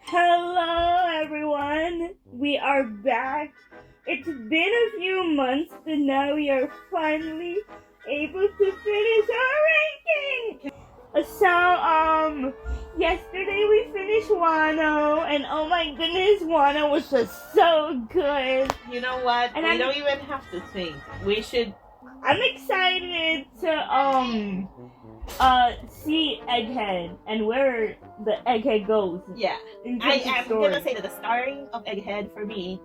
Hello everyone, we are back. It's been a few months, but now we are finally able to finish our ranking. So, yesterday we finished Wano, and oh my goodness, Wano was just so good. You know what? And We don't even have to think. We should. I'm excited to see Egghead and where the Egghead goes. Yeah. In terms of I'm story. gonna say that the starting of Egghead for me,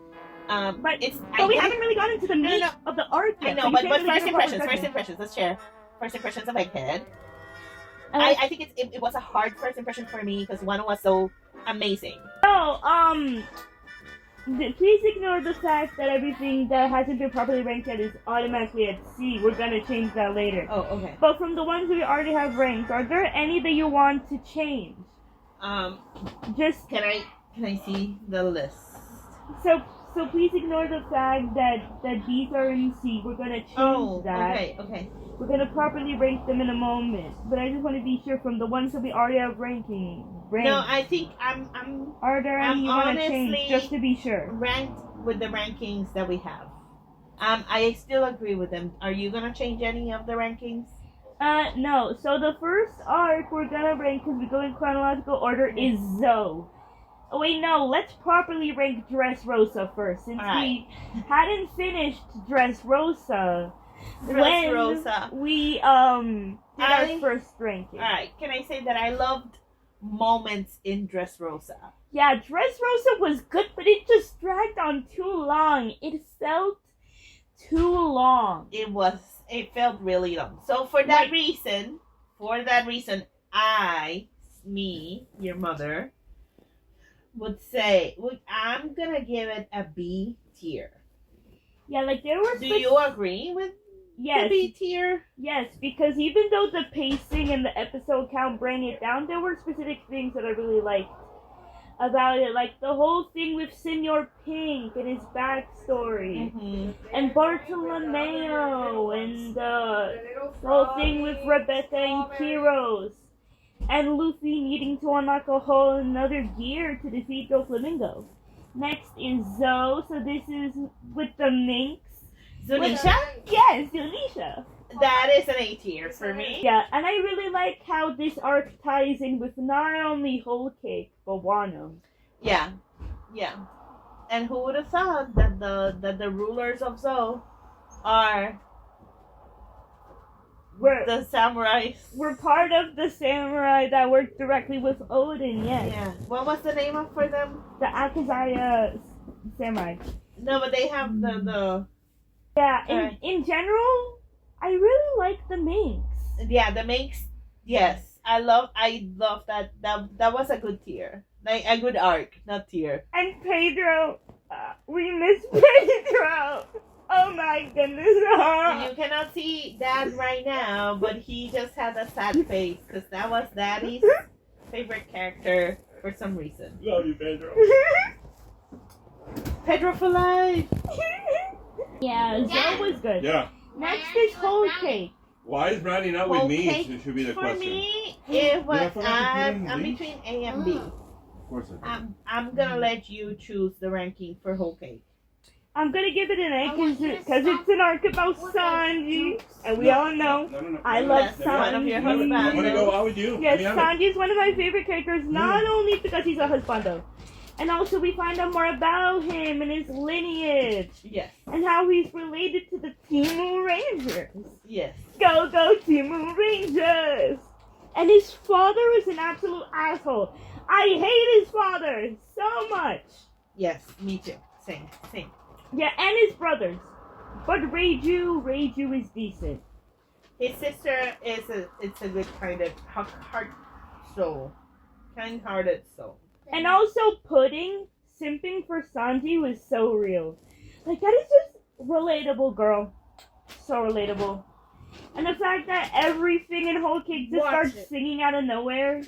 But I we think- haven't really gotten into the meat of the arc I yet. know, so you but can't really first give a proper impressions. judgment. Let's share first impressions of Egghead. And I think it was a hard first impression for me because one was so amazing. Please ignore the fact that everything that hasn't been properly ranked yet is automatically at C. We're gonna change that later. Oh, okay. But from the ones we already have ranked, are there any that you want to change? Just Can I see the list? so please ignore the fact that these are in C. We're gonna change that. Okay. We're gonna properly rank them in a moment. But I just want to be sure from the ones that we already have ranked. No, I think I'm Are there any you want to change honestly just to be sure? ranked with the rankings that we have. I still agree with them. Are you gonna change any of the rankings? No. So the first arc we're gonna rank because we go in chronological order is Zoe. Oh wait, no. Let's properly rank Dressrosa first, since we hadn't finished Dressrosa when Dressrosa. we did our first ranking. Alright, can I say that I loved moments in Dressrosa? Yeah, Dressrosa was good, but it just dragged on too long. It felt too long. It felt really long. So for that reason, your mother, would say, I'm gonna give it a B tier. Yeah, like there were. Do you agree with the B tier? Yes, because even though the pacing and the episode count bring it down, there were specific things that I really liked about it, like the whole thing with Senor Pink and his backstory, and Bartolomeo, and the whole thing with Rebecca and Kiros, and Luffy needing to unlock a whole another gear to defeat Doflamingo. Next is Zoe, so this is with the Minx. Zunisha? Yes, Zunisha. That is an A tier for me. Yeah, and I really like how this arc ties in with not only Whole Cake, but Wano. Yeah. And who would have thought that the rulers of Zoe are the samurais? We're part of the samurai that work directly with Odin, yes. Yeah. What was the name of for them? The Akazaya samurai. No, but they have the Yeah, in general, I really like the Minx. Yeah, the Minx. Yes, I love that. That was a good tier, like a good arc, not tier. And Pedro, we miss Pedro. Oh my goodness. You cannot see Dad right now, but he just had a sad face because that was Daddy's favorite character for some reason. Love you, Pedro. Pedro for life. Yeah, Zoe was good. Yeah. Next is Whole Cake. Why is Brandy not with Whole me? Cake It should be the For question. me, it was I forgot to put in I'm the between A and B. Of course I did. I'm gonna let you choose the ranking for Whole Cake. I'm gonna give it an A because it's an arc about Sanji, and we all know No. I love That's one of your husbands. I'm gonna go out with you. Yes, To be honest. Sanji is one of my favorite characters, not only because he's a husbando, and also we find out more about him and his lineage, Yes. and how he's related to the Timu Rangers. Yes. Go, Timu Rangers! And his father is an absolute asshole. I hate his father so much. Yes. Me too. Same. Yeah, and his brothers. But Reiju is decent. His sister it's a good kind of kind-hearted soul. And also Pudding simping for Sanji was so real. Like, that is just relatable, girl. So relatable. And the fact that everything in Whole Cake just starts singing out of nowhere.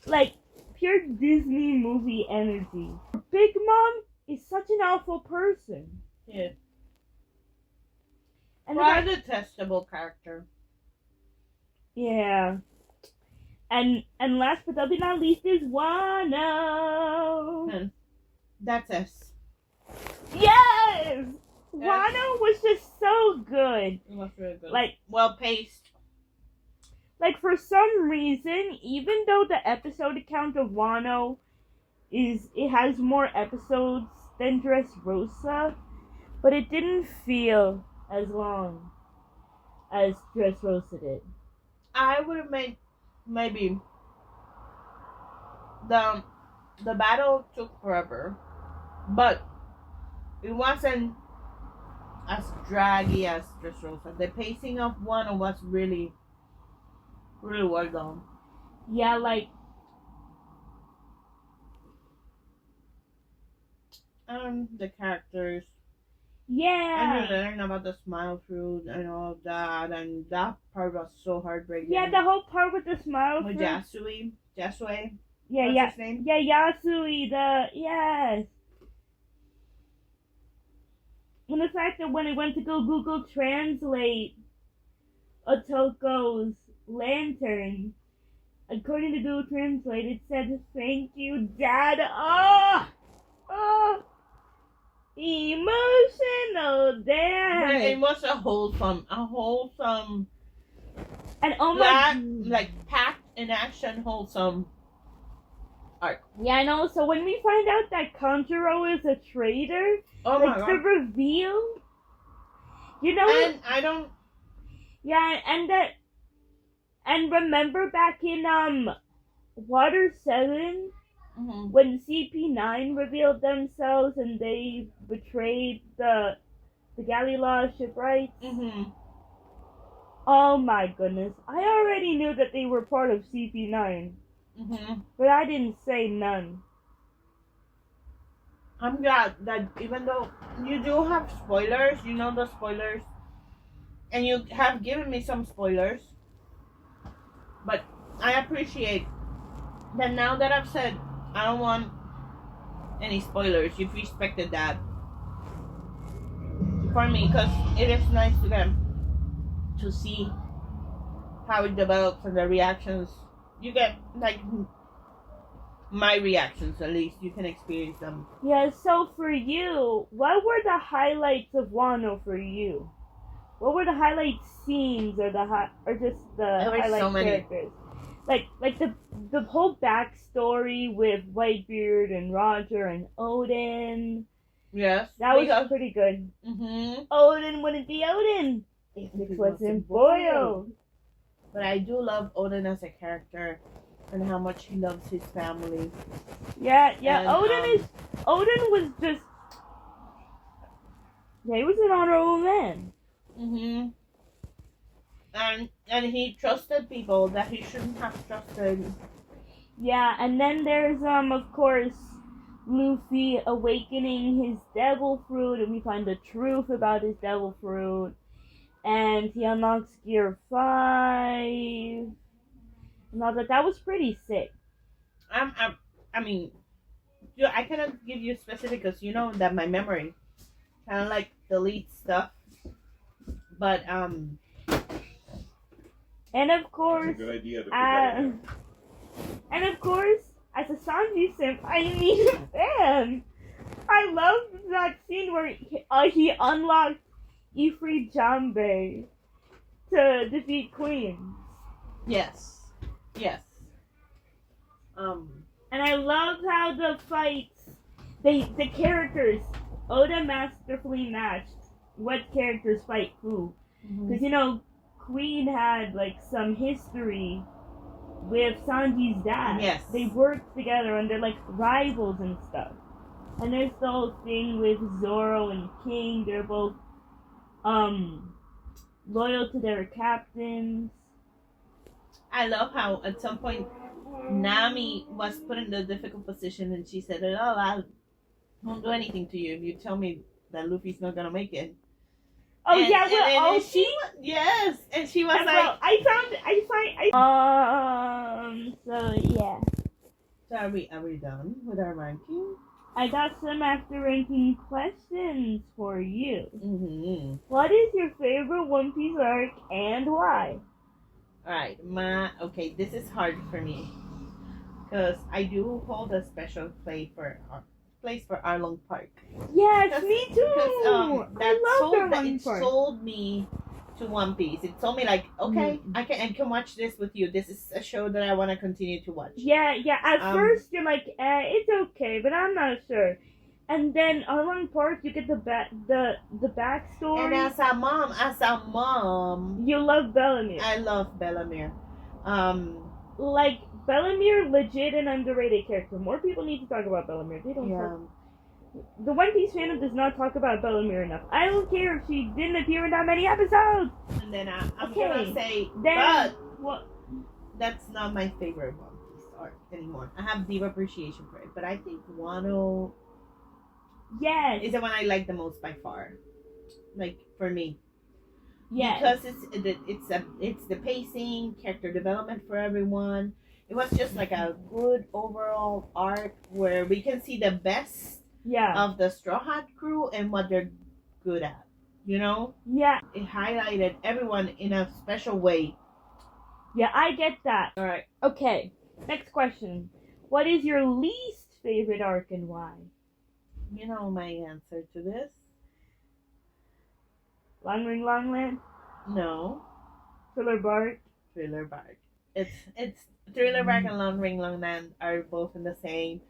Like, pure Disney movie energy. Big Mom is such an awful person. Yeah. And Quite a detestable character. yeah. And last but definitely not least is Wano. And that's us. Yes! Wano was just so good. It was really good. Like, well paced. Like, for some reason, even though the episode count of Wano it has more episodes than Dressrosa, but it didn't feel as long as Dressrosa did. I would have made maybe the battle took forever, but it wasn't as draggy as Dressrosa. The pacing of Wano was really well done. Yeah, like, the characters. yeah. And you learn about the smile fruit and all of that, and that part was so heartbreaking. Yeah, the whole part with the smile with fruit. Yasui. Yeah, What's yeah. his name? Yeah, Yasui, yes. And the fact that when I went to go Google Translate Otoko's lantern, according to Google Translate, it said, "Thank you, Dad." Oh! Emotional, Dad. It was a wholesome, and oh that, my, like, packed in action, wholesome arc. yeah, and also when we find out that Kanjuro is a traitor, Oh my like the god. reveal, you know, And I don't. yeah, and remember back in Water 7 Mhm. when CP9 revealed themselves and they betrayed the Galila shipwrights. Mhm. Oh my goodness, I already knew that they were part of CP9, Mhm. but I didn't say none. I'm glad that even though you do have spoilers, you know the spoilers, and you have given me some spoilers, but I appreciate that now that I've said I don't want any spoilers, you've respected that for me, because it is nice to them to see how it develops and the reactions. You get, like, my reactions, at least you can experience them. Yeah, so for you, what were the highlights of Wano for you? What were the highlight scenes or just the There were highlight so many. characters? Like the whole backstory with Whitebeard and Roger and Odin. Yes, That was pretty good. Mm-hmm. Odin wouldn't be Odin if it wasn't boiled. But I do love Odin as a character and how much he loves his family. Yeah. And, Odin was just, yeah, he was an honorable man. Mm-hmm. And he trusted people that he shouldn't have trusted. Yeah, and then there's of course Luffy awakening his devil fruit, and we find the truth about his devil fruit, and he unlocks Gear 5 and all that. That was pretty sick. I mean, I cannot give you specific because you know that my memory kind of like deletes stuff. But and of course, It's a good idea to put that in. and of course, as a Sanji simp, I need a fan. I love that scene where he unlocked Ifrit Jambe to defeat Queen. yes. And I love how the fights, the characters, Oda masterfully matched what characters fight who. Because, you know, Queen had, like, some history with Sanji's dad. Yes. They worked together and they're, like, rivals and stuff. And there's the whole thing with Zoro and King. They're both, loyal to their captains. I love how at some point Nami was put in a difficult position and she said, "Oh, I won't do anything to you if you tell me that Luffy's not gonna make it." Oh, And- yeah, and- well, and she yes, and she was and like, well, so yeah. "So are we done with our ranking?" I got some after ranking questions for you. Mm-hmm. What is your favorite One Piece arc and why? Alright, okay, this is hard for me. Because I do hold a special place for Arlong Park. Yes, me too. Because I love Arlong Park. sold me to One Piece. It told me like, okay, I can watch this with you. This is a show that I want to continue to watch. Yeah. At first you're like, it's okay, but I'm not sure. And then Arlong Park, you get the backstory. And as a mom, you love Bellemere. I love Bellemere. Like Bellemere, legit an underrated character. More people need to talk about Bellemere. They don't. Yeah. The One Piece fandom does not talk about Bellemere enough. I don't care if she didn't appear in that many episodes. And then I'm Okay, gonna say, then, but that's not my favorite One Piece arc anymore. I have deep appreciation for it, but I think Wano Yes. is the one I like the most by far. Like for me. Yes. Because it's the pacing, character development for everyone. It was just like a good overall arc where we can see the best of the Straw Hat crew and what they're good at. You know? Yeah. It highlighted everyone in a special way. Yeah, I get that. Alright. Okay. Next question. What is your least favorite arc and why? You know my answer to this? Long Ring Long Land? No. Thriller Bark? Thriller Bark. It's Thriller Bark and Long Ring Long Land are both in the same.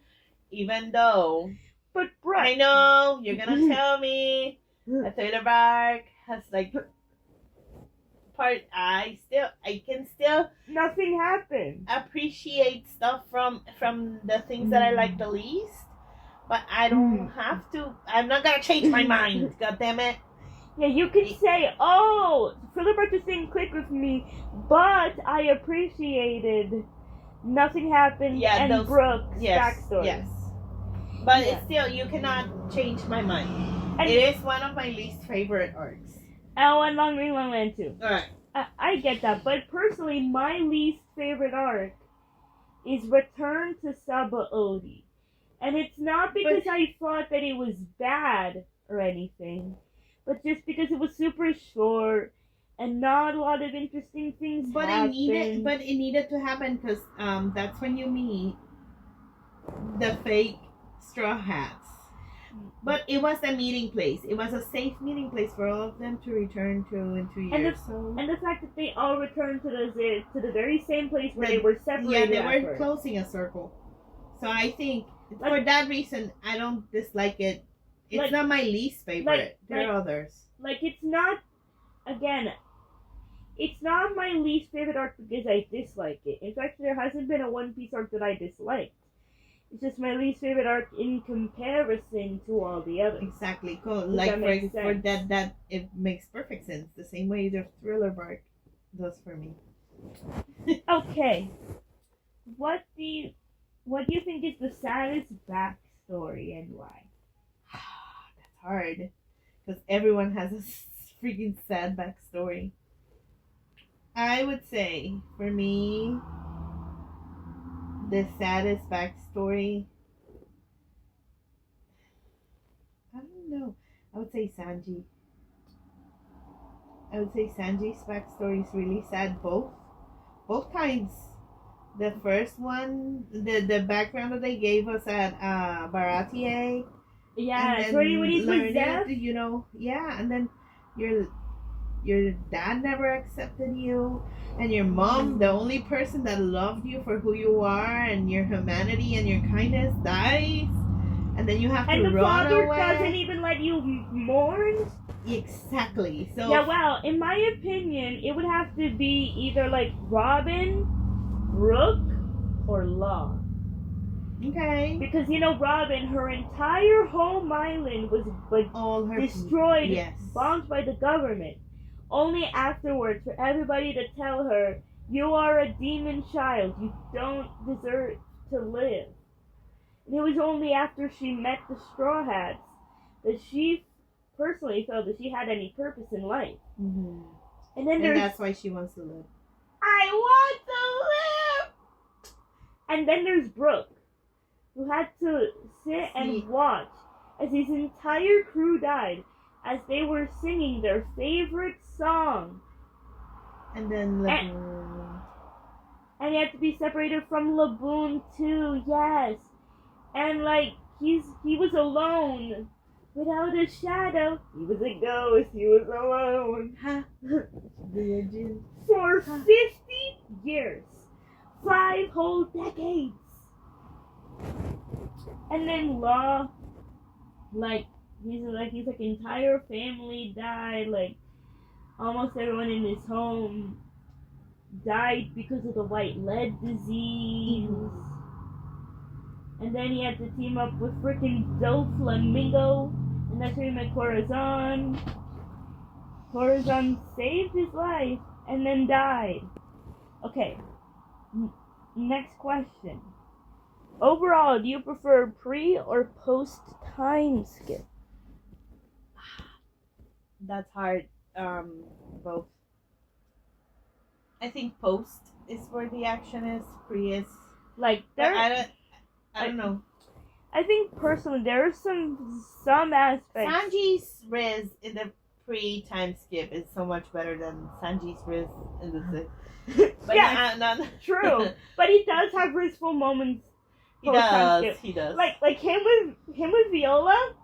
Even though But bro, I know you're gonna tell me that Thriller Bark has like I can still nothing happened. appreciate stuff from the things that I like the least, but I don't have to. I'm not gonna change my mind. God damn it. Yeah, you can say, oh, Thriller Bark just didn't click with me, but I appreciated Nothing Happened and Brooke's backstory. Yes. But it's still, you cannot change my mind. And it is one of my least favorite arcs. Oh, and Long Ring Long Land too. Alright. I get that, but personally, my least favorite arc is Return to Sabaody. And it's not because I thought that it was bad or anything, but just because it was super short and not a lot of interesting things happened. It needed to happen because that's when you meet the fake Straw Hats. But it was a meeting place. It was a safe meeting place for all of them to return to in 2 years. And the fact that they all returned to the very same place where they were separated. Yeah, they were closing a circle. So I think for that reason, I don't dislike it. It's not my least favorite. There are others. Like it's not my least favorite arc because I dislike it. In fact, there hasn't been a One Piece arc that I disliked. It's just my least favorite arc in comparison to all the others. Exactly. Cool. Like for that it makes perfect sense. The same way the Thriller Bark does for me. Okay. What do you think is the saddest backstory and why? That's hard. Because everyone has a freaking sad backstory. I would say, for me, the saddest backstory, I don't know. I would say Sanji. Sanji's backstory is really sad. Both kinds. The first one, the background that they gave us at Baratie. Yeah, when he was deaf. And then your dad never accepted you, and your mom, the only person that loved you for who you are and your humanity and your kindness, dies, and then you have to run away. And the father doesn't even let you mourn. Exactly. So yeah, well, in my opinion, it would have to be either like Robin, Brooke, or Law. Okay. Because Robin, her entire home island was destroyed, bombed by the government. Only afterwards for everybody to tell her, you are a demon child, you don't deserve to live. And it was only after she met the Straw Hats that she personally felt that she had any purpose in life. Mm-hmm. And that's why she wants to live. I want to live! And then there's Brooke, who had to sit and watch as his entire crew died as they were singing their favorite song. And then And he had to be separated from Laboon too, yes. And like he was alone. Without a shadow. He was a ghost, he was alone. For 50 years. 5 whole decades. And then Law, like his entire family died, like almost everyone in his home died because of the white lead disease. And then he had to team up with freaking Doflamingo, and that's where he met Corazon. Corazon saved his life and then died. Okay, next question. Overall, do you prefer pre or post time skip? That's hard. Both. I think post is where the action is. Pre is. Like But there, I don't know. I think personally there are some aspects. Sanji's Riz in the pre-time skip is so much better than Sanji's Riz in the But Yeah, true, but he does have graceful moments. He post-time does. skip. He does. Like him with Viola,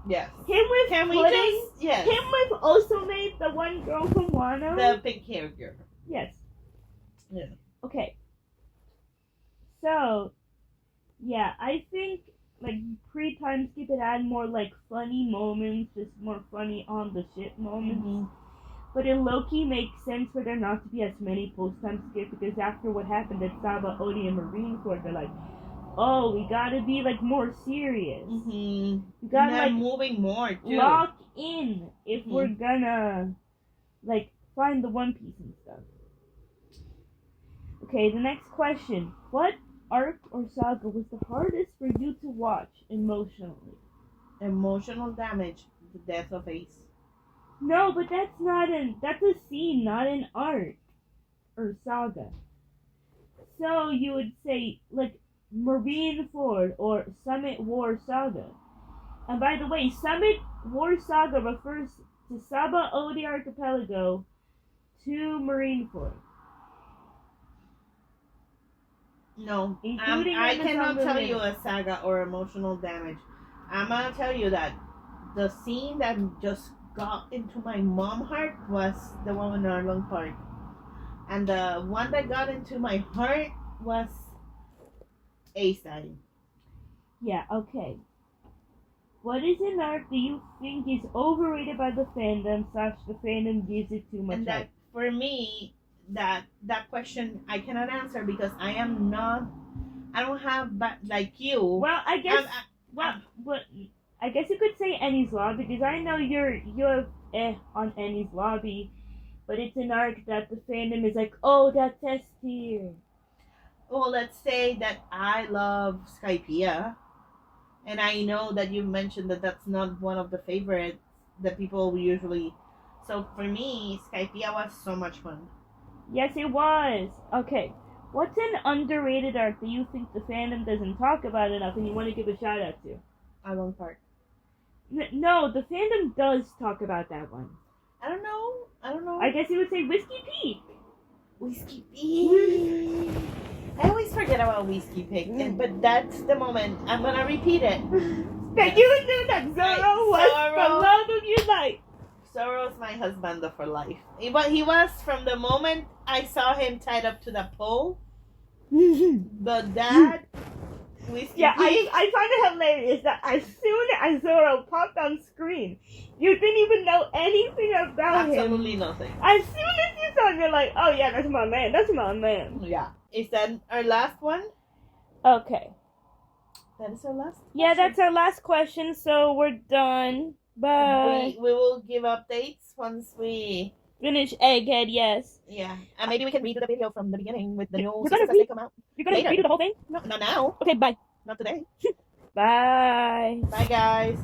yes. him with Can we Pudding, just yes? him with also made the one girl from Wano. The pink hair girl. Yes. Yeah. Okay. So, yeah, I think like pre-time skip it had more like funny moments, just more funny on the ship moments. Mm-hmm. But in Loki makes sense for there not to be as many post-time skip because after what happened at Saba, Odie, and Marineford, they're like, oh, we gotta be like more serious. Mm-hmm. We gotta like moving more too. lock in if Mhm. we're gonna like find the One Piece and stuff. Okay, the next question. What arc or saga was the hardest for you to watch emotionally? Emotional damage. The death of Ace. No, but that's a scene, not an arc or saga. So you would say like Marineford or Summit War Saga. And by the way, Summit War Saga refers to Saba Odi Archipelago to Marineford. No, Including I Amazon cannot tell Limited. you a saga or emotional damage. I'm gonna tell you that the scene that just got into my mom heart was the one in Arlong Park, and the one that got into my heart was Ace dying. Yeah, okay. What is an arc that you think is overrated by the fandom / the fandom gives it too much And that hype? for me, that question I cannot answer because I don't have like you. Well, I guess but I guess you could say Annie's Law because I know you have on Annie's Lobby, but it's an arc that the fandom is like, oh, that's S tier. Well, let's say that I love Skypiea, and I know that you mentioned that that's not one of the favorites that people usually. So for me, Skypiea was so much fun. Yes, it was. Okay, what's an underrated arc that you think the fandom doesn't talk about enough and you want to give a shout out to? Arlong Park. No, the fandom does talk about that one. I don't know. I guess you would say Whiskey Peak. Whiskey Pig. I always forget about Whiskey Pig, but that's the moment. I'm gonna repeat it. That you knew that Zoro was the Zoro. love of your life. Zoro's my husband for life. But he was from the moment I saw him tied up to the pole. But that Whiskey Yeah, Pig. I find it hilarious that as soon as Zoro popped on screen, you didn't even know anything about him. Absolutely nothing. As soon as you saw him, you're like, oh yeah, that's my man. That's my man. Yeah. Is that our last one? Okay. That is our last. Yeah, question. that's our last question, so we're done. Bye. We will give updates once we. Finish Egghead, yes. Yeah, and maybe we can redo the video from the beginning with the new You're gonna seasons as they come out. You're gonna Later. redo the whole thing? No, not now. Okay, bye. Not today. Bye. Bye, guys.